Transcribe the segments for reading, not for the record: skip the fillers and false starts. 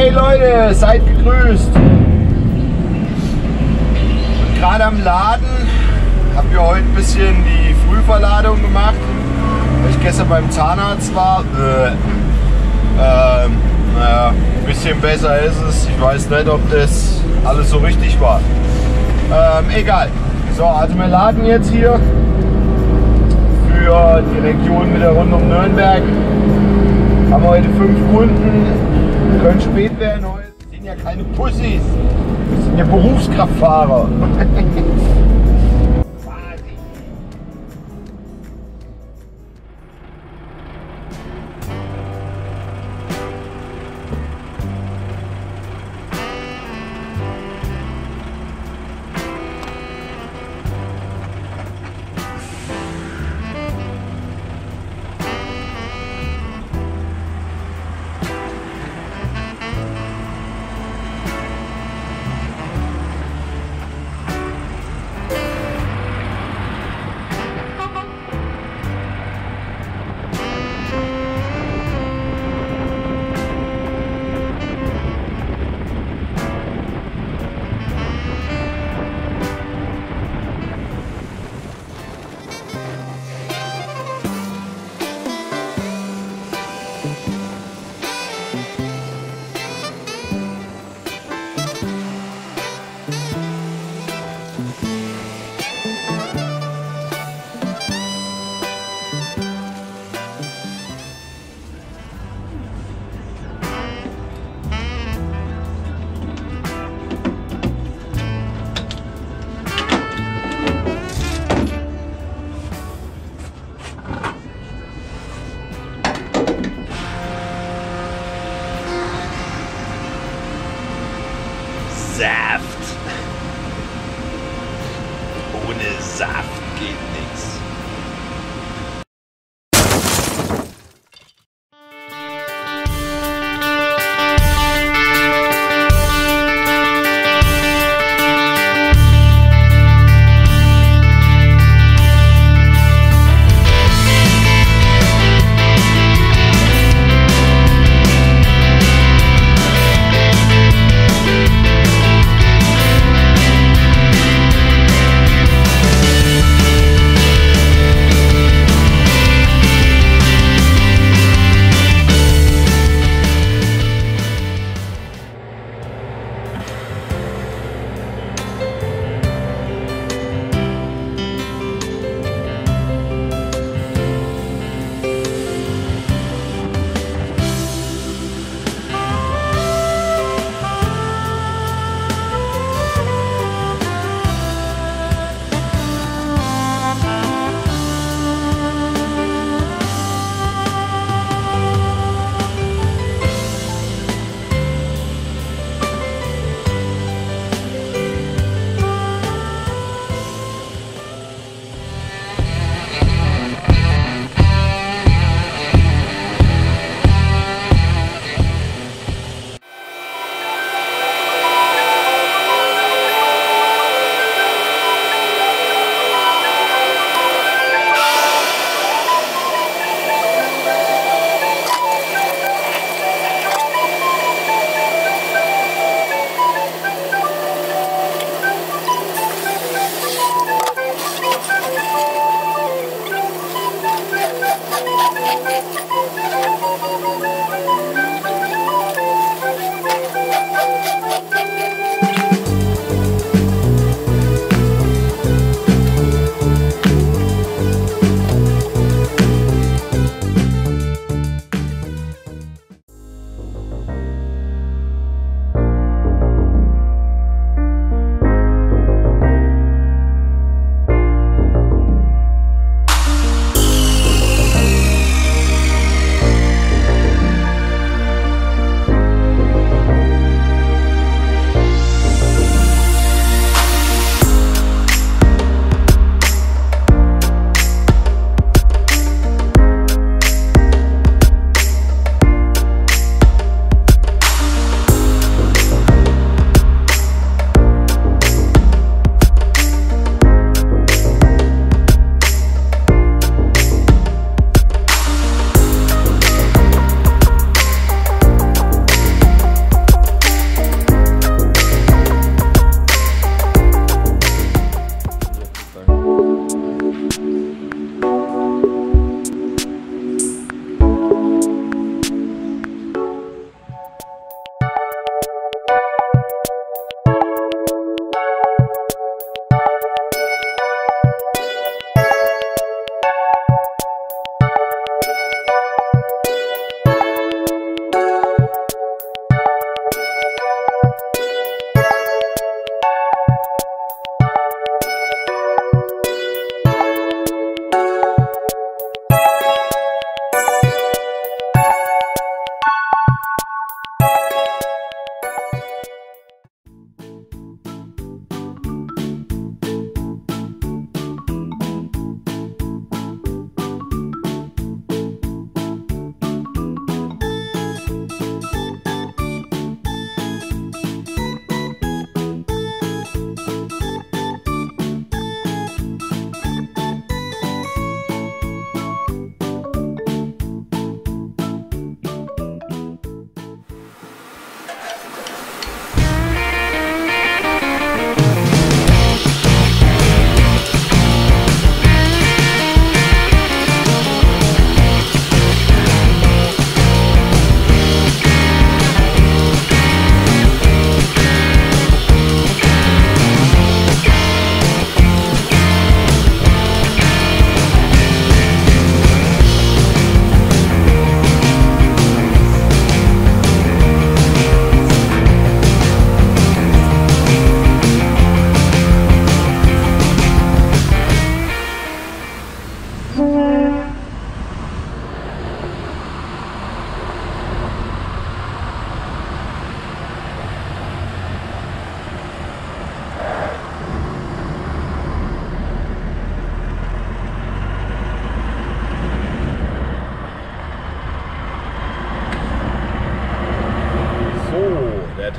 Hey Leute, seid gegrüßt. Gerade am Laden, habe ich heute ein bisschen die Frühverladung gemacht, weil ich gestern beim Zahnarzt war. Naja, ein bisschen besser ist es. Ich weiß nicht, ob das alles so richtig war. Egal. So, also wir laden jetzt hier für die Region mit der rund um Nürnberg. Haben wir heute 5 Kunden. Können spät werden heute. Wir sind ja keine Pussys. Wir sind ja Berufskraftfahrer. Saft. Ohne Saft geht nichts.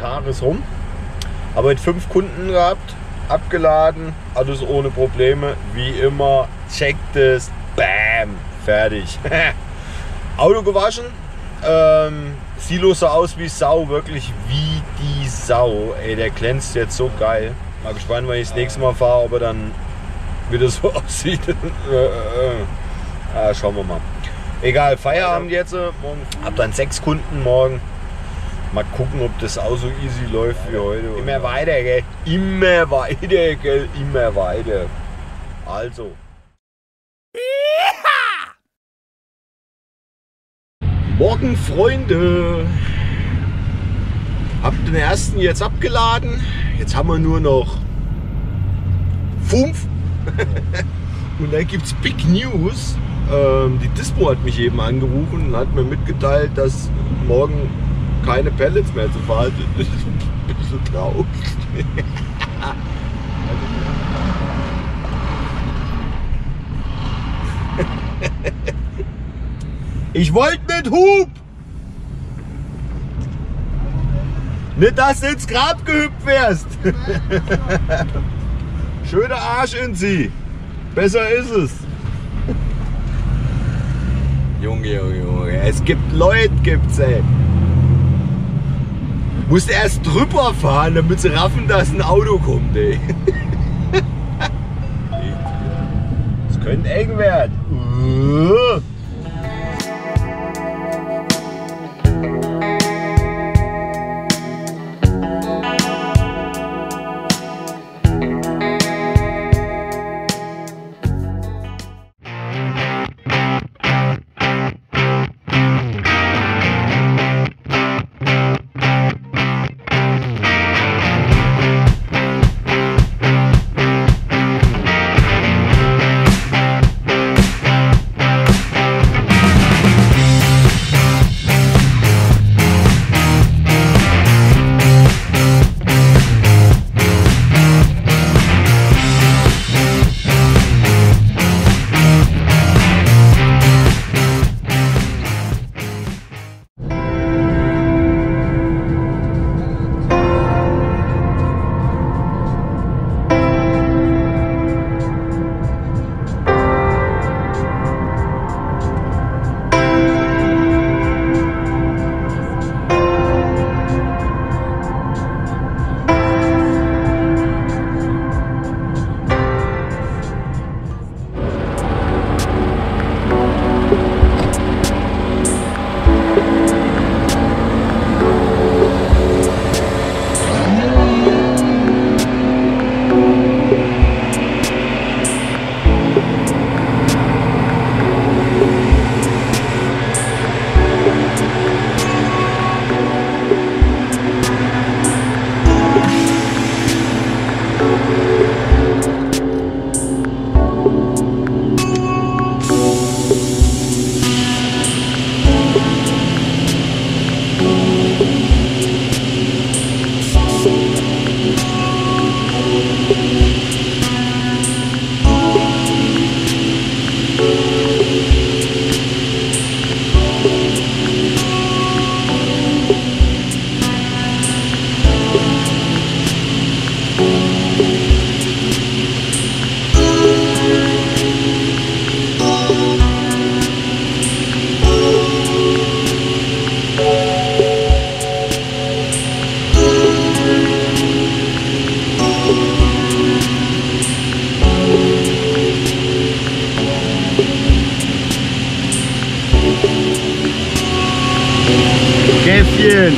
Tag ist rum. Aber heute 5 Kunden gehabt, abgeladen, alles ohne Probleme, wie immer. Checkt es, bam, fertig. Auto gewaschen, Silo sah aus wie Sau, wirklich wie die Sau. Ey, der glänzt jetzt so geil. Mal gespannt, wenn ich das nächste Mal fahre, ob er dann wieder so aussieht. Schauen wir mal. Egal, Feierabend jetzt. Morgen. Hab dann 6 Kunden morgen. Mal gucken, ob das auch so easy läuft wie heute. Immer weiter, gell? Immer weiter, gell? Immer weiter. Also. Morgen, Freunde. Hab den ersten jetzt abgeladen. Jetzt haben wir nur noch 5. Und dann gibt's Big News. Die Dispo hat mich eben angerufen und hat mir mitgeteilt, dass morgen keine Pellets mehr zu fahren sind. Das ist ein bisschen traurig. Ich wollte nicht Hub! Nicht, dass du ins Grab gehüpft wärst! Schöner Arsch in sie! Besser ist es! Junge, Junge, Junge, es gibt Leute, gibt's, ey! Musst erst drüber fahren, damit sie raffen, dass ein Auto kommt, ey! Das könnte eng werden! Käffchen.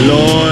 Lol.